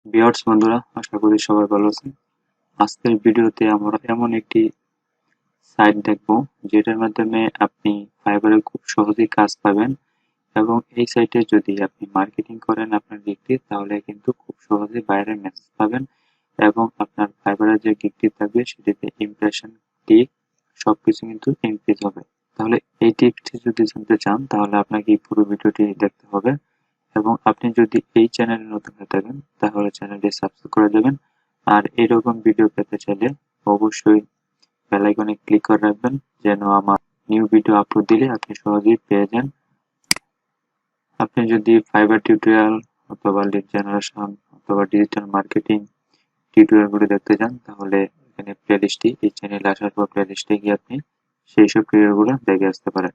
Viewers বন্ধুরা, আশা করি সবাই ভালো আছেন। আজকের ভিডিওতে আমরা এমন একটি সাইট দেখব যেটার মাধ্যমে আপনি ফাইবারে খুব সহজেই কাজ পাবেন এবং এই সাইটে যদি আপনি মার্কেটিং করেন আপনার গিগটি, তাহলে কিন্তু খুব সহজেই বাইরের মেসেজ পাবেন এবং আপনার ফাইবারের যে গিগটি থাকবে সেটিতে ইমপ্রেশন, ক্লিক সবকিছু কিন্তু ইনক্রিজ হবে। তাহলে এই টিপসটি যদি জানতে চান তাহলে আপনাকে এই পুরো ভিডিওটি দেখতে হবে এবং আপনি যদি এই চ্যানেলে নতুন হয়ে থাকেন তাহলে চ্যানেলটি সাবস্ক্রাইব করে দেবেন। আর এরকম ভিডিও পেতে চাইলে অবশ্যই বেল আইকনে ক্লিক করে রাখবেন, যেন আমার নিউ ভিডিও আপলোড দিলে আপনি সহজেই পেয়ে যান। আপনি যদি ফাইবার টিউটোরিয়াল অথবা লিড জেনারেশন অথবা ডিজিটাল মার্কেটিং টিউটোরিয়ালগুলো দেখতে চান তাহলে এখানে প্লেলিস্টটি, এই চ্যানেলে আসার পর প্লেলিস্টে গিয়ে আপনি সেই সব টিউটোরিয়ালগুলো দেখে আসতে পারেন।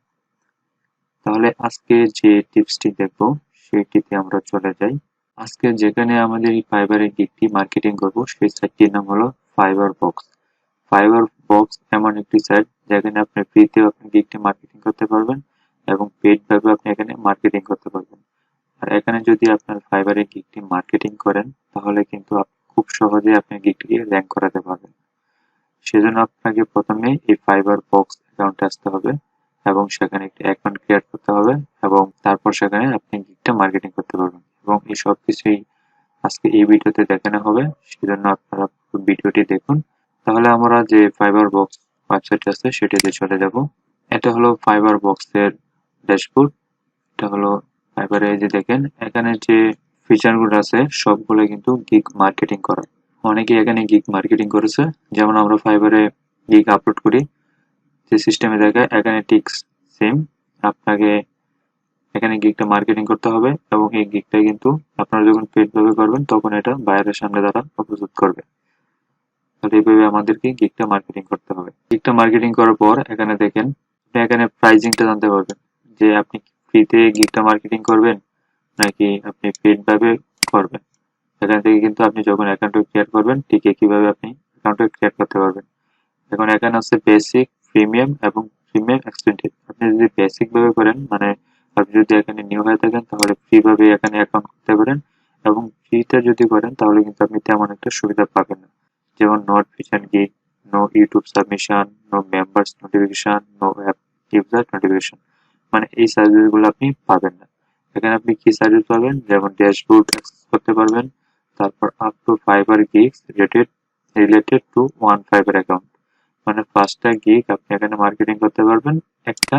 তাহলে আজকে যে টিপসটি দেখব সেইটিতে আমরা চলে যাই। আজকে যেখানে আমাদের এই ফাইবারের গিগটি মার্কেটিং করব সেই সাইটটির নাম হলো ফাইবার বক্স। ফাইবার বক্স এমন একটি সাইট যেখানে আপনি ফ্রিতেও আপনি গিগটি মার্কেটিং করতে পারবেন এবং পেইড ভাবে আপনি এখানে মার্কেটিং করতে পারবেন। আর এখানে যদি আপনার ফাইবারের গিগটি মার্কেটিং করেন তাহলে কিন্তু খুব সহজে আপনি গিগটিকে র্যাঙ্ক করাতে পারবেন। সেজন্য আপনাকে প্রথমে এই ফাইবার বক্স অ্যাকাউন্টে আসতে হবে এবং সেখানে একটি অ্যাকাউন্ট ক্রিয়েট করতে হবে এবং তারপর সেখানে আপনি গিগটা মার্কেটিং করতে পারবেন এবং এই সব কিছুই আজকে এই ভিডিওতে দেখানো হবে। সেজন্য আপনারা ভিডিওটি দেখুন। তাহলে আমরা যে ফাইবার বক্স ওয়েবসাইট আছে সেটিতে চলে যাব। এটা হলো ফাইবার বক্সের ড্যাশবোর্ড। এটা হলো ফাইবারে, যে দেখেন এখানে যে ফিচারগুলো আছে সবগুলো কিন্তু গিগ মার্কেটিং করা। অনেকে এখানে গিগ মার্কেটিং করেছে, যেমন আমরা ফাইবারে গিগ আপলোড করি যে সিস্টেমে দেখায় এখানে ঠিক সেম আপনাকে এখানে গিগটা মার্কেটিং করতে হবে এবং এই গিগটা কিন্তু আপনারা যখন পেড ভাবে করবেন তখন এটা বাইরের সামনে দ্বারা প্রস্তুত করবে। তাহলে এইভাবে আমাদেরকে গিগটা মার্কেটিং করতে হবে। গিগটা মার্কেটিং করার পর এখানে দেখেন আপনি এখানে প্রাইজিংটা জানতে পারবেন যে আপনি ফ্রিতে গিগটা মার্কেটিং করবেন নাকি আপনি পেড ভাবে করবেন। এখান থেকে কিন্তু আপনি যখন অ্যাকাউন্ট ক্রিয়েট করবেন ঠিক একইভাবে আপনি অ্যাকাউন্ট ক্রিয়েট করতে পারবেন। এখন এখানে আছে বেসিক, প্রিমিয়াম এবং প্রিমিয়াম এক্সটেন্ডেড। আপনি যদি বেসিক ভাবে করেন, মানে আপনি যদি এখানে নিউ হয়ে থাকেন তাহলে ফ্রি ভাবে এখানে অ্যাকাউন্ট করতে পারেন এবং ফ্রিতে যদি করেন তাহলে কিন্তু আপনি তেমন একটা সুবিধা পাবেন না, যেমন নোটিফিকেশন গিগ, no YouTube submission, no members notification, no app user notification, মানে এই সার্ভিস গুলো আপনি পাবেন না। এখানে আপনি কি সার্ভিস পাবেন, যেমন ড্যাশবোর্ড অ্যাক্সেস করতে পারবেন, তারপর up to fibre gigs related to one fibre account, মানে 5টা গিগ আপনি এখানে মার্কেটিং করতে পারবেন একটা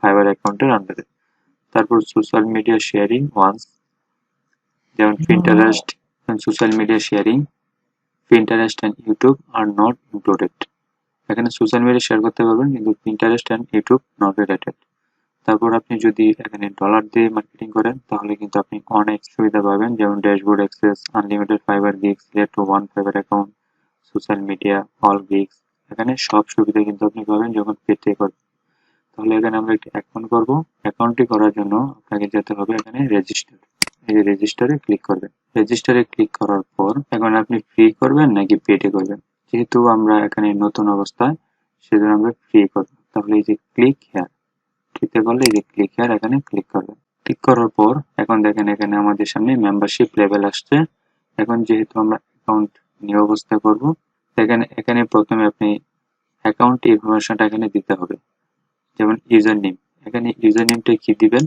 ফাইবার অ্যাকাউন্টের আন্ডারে। তারপর সোশ্যাল মিডিয়া শেয়ারিং ওয়ান্স, যেমন Pinterest, social media sharing, Pinterest and YouTube are not included. এখানে সোশ্যাল মিডিয়া শেয়ার করতে পারবেন কিন্তু Pinterest and YouTube not related. তারপর আপনি যদি এখানে ডলার দিয়ে মার্কেটিং করেন তাহলে কিন্তু আপনি অনেক সুবিধা পাবেন, যেমন dashboard access, unlimited fibre gigs, relate two one fibre account, social media, all gigs. এখানে সব সুবিধা কিন্তু আপনি পাবেন যখন পেতে করবেন। তাহলে এখানে আমরা একটি অ্যাকাউন্ট করব। অ্যাকাউন্টটি করার জন্য আপনাকে যেতে হবে এখানে রেজিস্টার। এই যে রেজিস্টারে ক্লিক করবেন। রেজিস্টারে ক্লিক করার পর এখন আপনি ফ্রি করবেন নাকি পেডে করবেন। যেহেতু আমরা এখানে নতুন অবস্থায় সেজন্য আমরা ফ্রি করব। তাহলে এই যে ক্লিক হেয়ার ক্লিক করলে এই যে ক্লিক হেয়ার এখানে ক্লিক করবেন। ক্লিক করার পর এখন দেখেন এখানে আমাদের সামনে মেম্বারশিপ লেভেল আসছে। এখন যেহেতু আমরা অ্যাকাউন্ট নিউ অবস্থায় করব, এখানে এখানে প্রথমে আপনি অ্যাকাউন্ট ইনফরমেশনটা এখানে দিতে হবে, যেমন ইউজার নেম। এখানে ইউজার নেমটা কি দিবেন,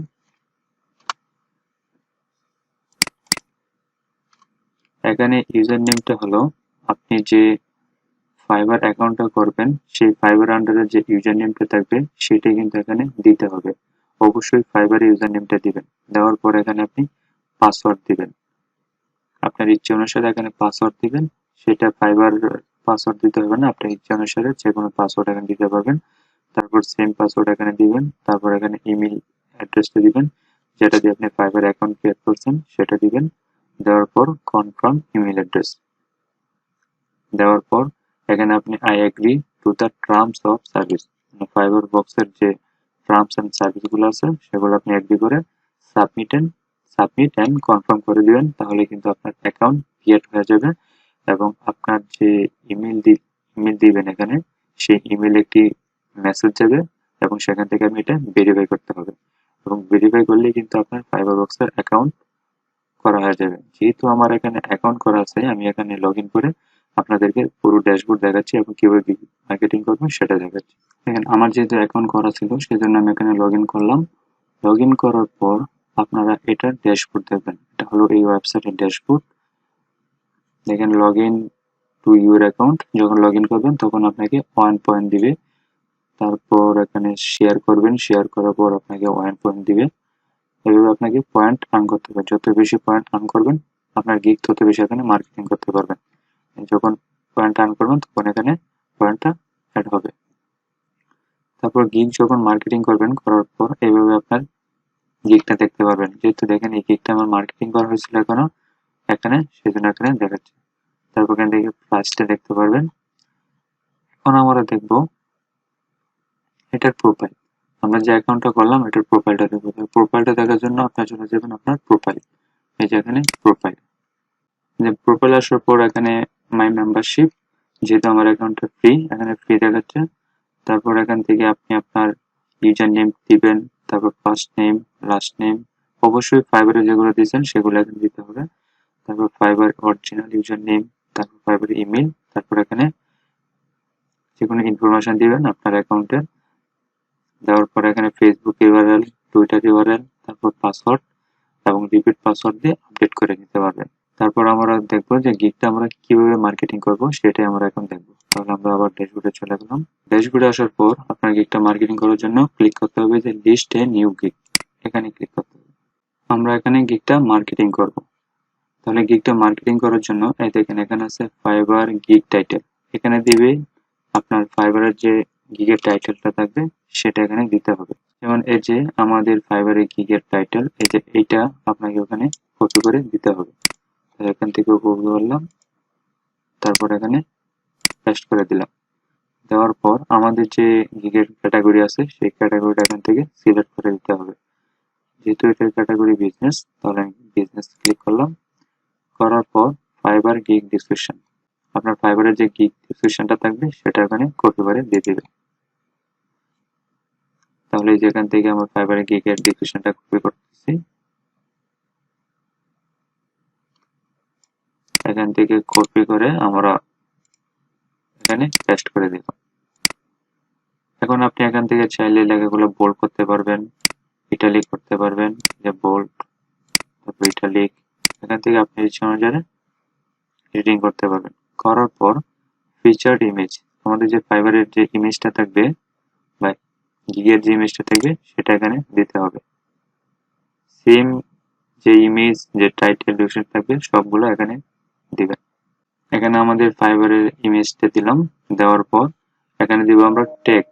এখানে ইউজার নেমটা হলো আপনি যে ফাইবার অ্যাকাউন্টটা করবেন সেই ফাইবার আন্ডারে যে ইউজার নেমটা থাকবে সেটা কিন্তু এখানে দিতে হবে। অবশ্যই ফাইবার ইউজার নেমটা দিবেন। দেওয়ার পর এখানে আপনি পাসওয়ার্ড দিবেন। আপনার ইচ্ছে অনুসারে এখানে পাসওয়ার্ড দিবেন। সেটা ফাইবার পাসওয়ার্ড দিতে হবে না, আপনার ইচ্ছে অনুসারে যে কোনো পাসওয়ার্ড এখানে দিতে পারবেন। তারপর সেম পাসওয়ার্ড এখানে দিবেন। তারপর এখানে ইমেল অ্যাড্রেসটা দিবেন, যেটা দিয়ে আপনি ফাইবার অ্যাকাউন্ট ক্রিয়েট করছেন সেটা দিবেন। দেওয়ার পর কনফার্ম ইমেল অ্যাড্রেস দেওয়ার পর এখানে আপনি I agree to the terms of service, মানে ফাইবার বক্সের যে টার্মস এন্ড সার্ভিস গুলো আছে সেগুলো আপনি এগ্রি করে সাবমিট এন্ড কনফার্ম করে দিবেন। তাহলে কিন্তু আপনার অ্যাকাউন্ট ক্রিয়েট হয়ে যাবে এবং আপনার যে ইমেল দিবেন এখানে সেই ইমেল একটি মেসেজ যাবে এবং সেখান থেকে আপনি এটা ভেরিফাই করতে হবে এবং ভেরিফাই করলে কিন্তু আপনার ফাইবার বক্সের অ্যাকাউন্ট করা হয়ে যাবে। যেহেতু আমার এখানে অ্যাকাউন্ট করা আছে, আমি এখানে লগ ইন করে আপনাদেরকে পুরো ড্যাশবোর্ড দেখাচ্ছি এবং কিভাবে মার্কেটিং করবো সেটা দেখাচ্ছি। দেখেন আমার যেহেতু অ্যাকাউন্ট করা ছিল সেজন্য আমি এখানে লগ ইন করলাম। লগ ইন করার পর আপনারা এটার ড্যাশবোর্ড দেখবেন। এটা হলো এই ওয়েবসাইটের ড্যাশবোর্ড। দেখেন log in to your account, যখন লগ ইন করবেন তখন আপনাকে 1 পয়েন্ট দিবে। তারপর এখানে শেয়ার করবেন, শেয়ার করার পর আপনাকে 1 পয়েন্ট দিবে। এভাবে আপনাকে পয়েন্ট আর্ন করতে হবে। যত বেশি পয়েন্ট আর্ন করবেন আপনার গিগ তত বেশি এখানে মার্কেটিং করতে পারবেন। যখন পয়েন্ট আর্ন করবেন তখন এখানে পয়েন্টটা অ্যাড হবে। তারপর গিগ যখন মার্কেটিং করবেন, করার পর এইভাবে আপনার গিগটা দেখতে পারবেন। যেহেতু দেখেন এই গিগটা আমার মার্কেটিং করা হয়েছিল এখনো এখানে, সেজন্য এখানে দেখাচ্ছে। তারপর এখান থেকে প্রাইসটা দেখতে পারবেন। এখন আমরা দেখব এটার প্রোফাইল। আমরা যে অ্যাকাউন্টটা করলাম এটার প্রোফাইলটা দেখবো। প্রোফাইলটা দেখার জন্য আপনার চলে যাবেন আপনার প্রোফাইল। এই যে এখানে প্রোফাইল, যে প্রোফাইল আসার পর এখানে মাই মেম্বারশিপ, যেহেতু আমার অ্যাকাউন্টটা ফ্রি, এখানে ফ্রি দেখাচ্ছে। তারপর এখান থেকে আপনি আপনার ইউজার নেম দিবেন, তারপর ফার্স্ট নেম, লাস্ট নেম, অবশ্যই ফাইবারে যেগুলো দিয়েছেন সেগুলো এখানে দিতে হবে। তারপর ফাইবার অরিজিনাল ইউজার নেম, তারপর ফাইবার ইমেল, তারপর এখানে যে কোনো ইনফরমেশন দিবেন আপনার অ্যাকাউন্টের। দেওয়ার পর এখানে ফেসবুক ইউআরএল, টুইটার ইউআরএল, তারপর পাসওয়ার্ড এবং রিপিট পাসওয়ার্ড দিয়ে আপডেট করে নিতে পারবেন। তারপর আমরা দেখবো যে গিগটা আমরা কিভাবে মার্কেটিং করব সেটাই আমরা এখন দেখবো। তাহলে আমরা আবার ড্যাশবোর্ডে চলে গেলাম। ড্যাশবোর্ডে আসার পর আপনার গিগটা মার্কেটিং করার জন্য ক্লিক করতে হবে যে লিস্ট এ নিউ গিগ, এখানে ক্লিক করতে হবে। আমরা এখানে গিগটা মার্কেটিং করব। তাহলে গিগটা মার্কেটিং করার জন্য এই দেখেন এখানে আছে ফাইবার গিগ টাইটেল, এখানে দিবে আপনার ফাইবারের যে গিগের টাইটেলটা থাকবে সেটা এখানে দিতে হবে। যেমন এই যে আমাদের ফাইবারের গিগের টাইটেল, এই যে এইটা আপনাকে ওখানে কপি করে দিতে হবে। এখান থেকে কপি করলাম, তারপর এখানে পেস্ট করে দিলাম। দেওয়ার পর আমাদের যে গিগের ক্যাটাগরি আছে সেই ক্যাটাগরিটা এখান থেকে সিলেক্ট করে দিতে হবে। যেহেতু এটার ক্যাটাগরি বিজনেস, তাহলে আমি বিজনেস ক্লিক করলাম। করার পর ফাইবার গিগ ডিসক্রিপশন, আপনার ফাইবারের যে গিগ ডিসক্রিপশনটা থাকবে সেটা এখানে কপি করে দিয়ে দিবে। তাহলে যেখান থেকে আমার ফাইবারের গিগের ডিসক্রিপশনটা কপি করতেছি, এখান থেকে কপি করে আমরা এখানে পেস্ট করে দিলাম। এখন আপনি এখান থেকে চাইলে লেখাগুলো বোল্ড করতে পারবেন, ইটালিক করতে পারবেন, যে বোল্ড, তারপর ইটালিক, এখান থেকে আপনি ইচ্ছা অনুযায়ী এডিটিং করতে পারবেন। করার পর ফিচার্ড ইমেজ, আমাদের যে ফাইবারের যে ইমেজটা থাকবে বা গিগের যে ইমেজটা থাকবে সেটা এখানে দিতে হবে। সেম যে ইমেজ, যে টাইটেল ডিসক্রিপশন থাকবে সবগুলো এখানে দিবেন। এখানে আমাদের ফাইবারের ইমেজটা দিলাম। দেওয়ার পর এখানে দিব আমরা ট্যাগ,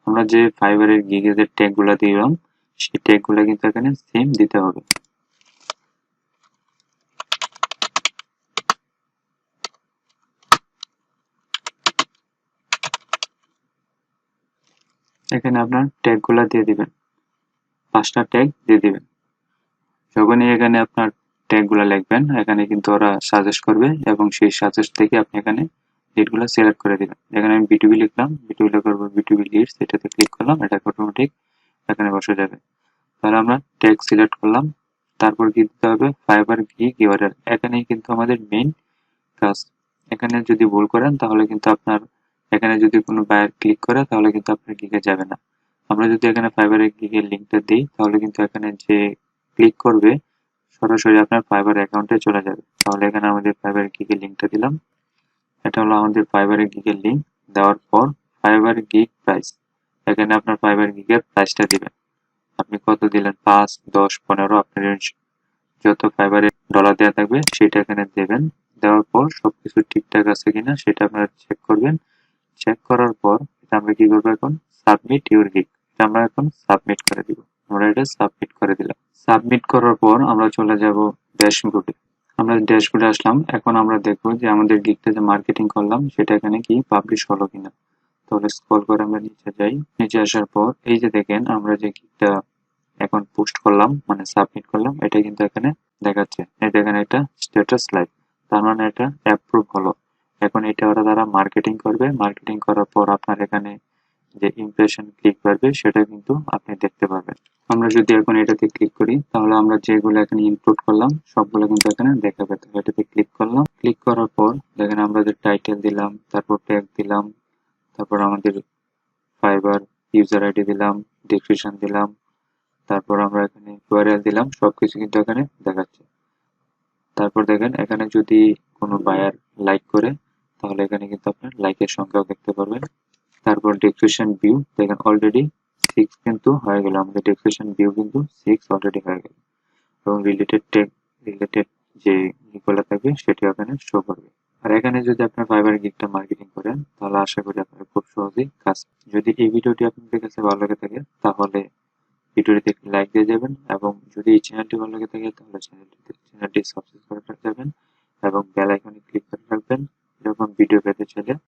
আমরা যে ফাইবারের গিগের যে ট্যাগ গুলা দিলাম সেই ট্যাগ গুলা কিন্তু এখানে সেম দিতে হবে। এখানে আপনার ট্যাগ গুলা দিয়ে দিবেন, 5টা ট্যাগ দিয়ে দিবেন। যখনই এখানে আপনার ট্যাগ গুলা লিখবেন এখানে কিন্তু ওরা সাজেস্ট করবে এবং সেই সাজেস্ট থেকে আপনি এখানে লিড গুলা সিলেক্ট করে দিবেন। এখানে আমি বিটুবি লিখলাম, বিটুবি লেখার পর বিটুবি লিডস এটাতে ক্লিক করলাম, এটা অটোমেটিক এখানে বসে যাবে। তাহলে আমরা ট্যাগ সিলেক্ট করলাম। তারপর কি দিতে হবে, ফাইবার গিগ ইউআরএল, এখানেই কিন্তু আমাদের মেইন কাজ। এখানে যদি ভুল করেন তাহলে কিন্তু আপনার এখানে যদি কোনো বায়ার ক্লিক করে তাহলে কিন্তু আপনার গিগে যাবে না। আমরা যদি এখানে ফাইবারের গিগের লিঙ্কটা দিই তাহলে কিন্তু এখানে যে ক্লিক করবে সরাসরি আপনার ফাইবার অ্যাকাউন্টে চলে যাবে। তাহলে এখানে আমাদের ফাইবার গিগের লিঙ্কটা দিলাম, এটা হলো আমাদের ফাইবারের গিগের লিঙ্ক। দেওয়ার পর ফাইবার গিগ প্রাইস, এখানে আপনার ফাইবার গিগের প্রাইসটা দিবেন। আপনি কত দিলেন, 5, 10, 15, আপনার যত ফাইবারে ডলার দেওয়া থাকবে সেটা এখানে দেবেন। দেওয়ার পর সবকিছু ঠিকঠাক আছে কিনা সেটা আপনারা চেক করবেন। চেক করার পর এটা আমরা কি করবো, এখন সাবমিট ইউর গিগ, এটা আমরা এখন সাবমিট করে দিব। আমরা এটা সাবমিট করে দিলাম। সাবমিট করার পর আমরা চলে যাব ড্যাশবোর্ডে। আমরা ড্যাশবোর্ডে আসলাম। এখন আমরা দেখবো যে আমাদের গিগটা যে মার্কেটিং করলাম সেটা এখানে কি পাবলিশ হলো কিনা। তাহলে স্ক্রল করে আমরা নিচে যাই। নিচে আসার পর এই যে দেখেন আমরা যে গিগটা এখন পোস্ট করলাম মানে সাবমিট করলাম, এটা কিন্তু এখানে দেখাচ্ছে। এই দেখেন এটা স্ট্যাটাস লাইভ, তার মানে এটা অ্যাপ্রুভ হলো। এখন এটা ওরা দ্বারা মার্কেটিং করবে। মার্কেটিং করার পর আপনার এখানে যে ইমপ্রেশন ক্লিক বাড়বে সেটা কিন্তু আপনি দেখতে পাবেন। আমরা যদি এখন এটাতে ক্লিক করি তাহলে আমরা যেগুলো এখানে ইনপুট করলাম সবগুলো কিন্তু এখানে দেখাবে। তো এটাতে ক্লিক করলাম, ক্লিক করার পর দেখেন আমরা যে টাইটেল দিলাম, তারপর ট্যাগ দিলাম, তারপর আমাদের ফাইবার ইউজার আইডি দিলাম, ডেসক্রিপশন দিলাম, তারপর আমরা এখানে ইউআরএল দিলাম, সবকিছু কিন্তু এখানে দেখাচ্ছে। তারপর দেখেন এখানে যদি কোনো বায়ার লাইক করে তাহলে এখানে কিন্তু আপনার লাইকের সংখ্যাও দেখতে পারবেন। তারপর ডেসক্রিপশন ভিউ দেখেন অলরেডি 6 কিন্তু হয়ে গেল, আমাদের ডেসক্রিপশন ভিউ কিন্তু 6 অলরেডি হয়ে গেল এবং রিলেটেড ট্যাগ রিলেটেড যে ইগুলো থাকবে সেটি এখানে শো করবে। আর এখানে যদি আপনার ফাইবার গিগটা মার্কেটিং করেন তাহলে আশা করি আপনারা খুব সহজেই কাজ। যদি এই ভিডিওটি আপনাদের কাছে ভালো লাগে থাকে তাহলে ভিডিওটিতে একটি লাইক দিয়ে যাবেন এবং যদি এই চ্যানেলটি ভালো লাগে থাকে তাহলে চ্যানেলটি সাবস্ক্রাইব করে রাখবেন এবং বেল আইকনে ক্লিক করে রাখবেন এরকম ভিডিও পেতে চাইলে।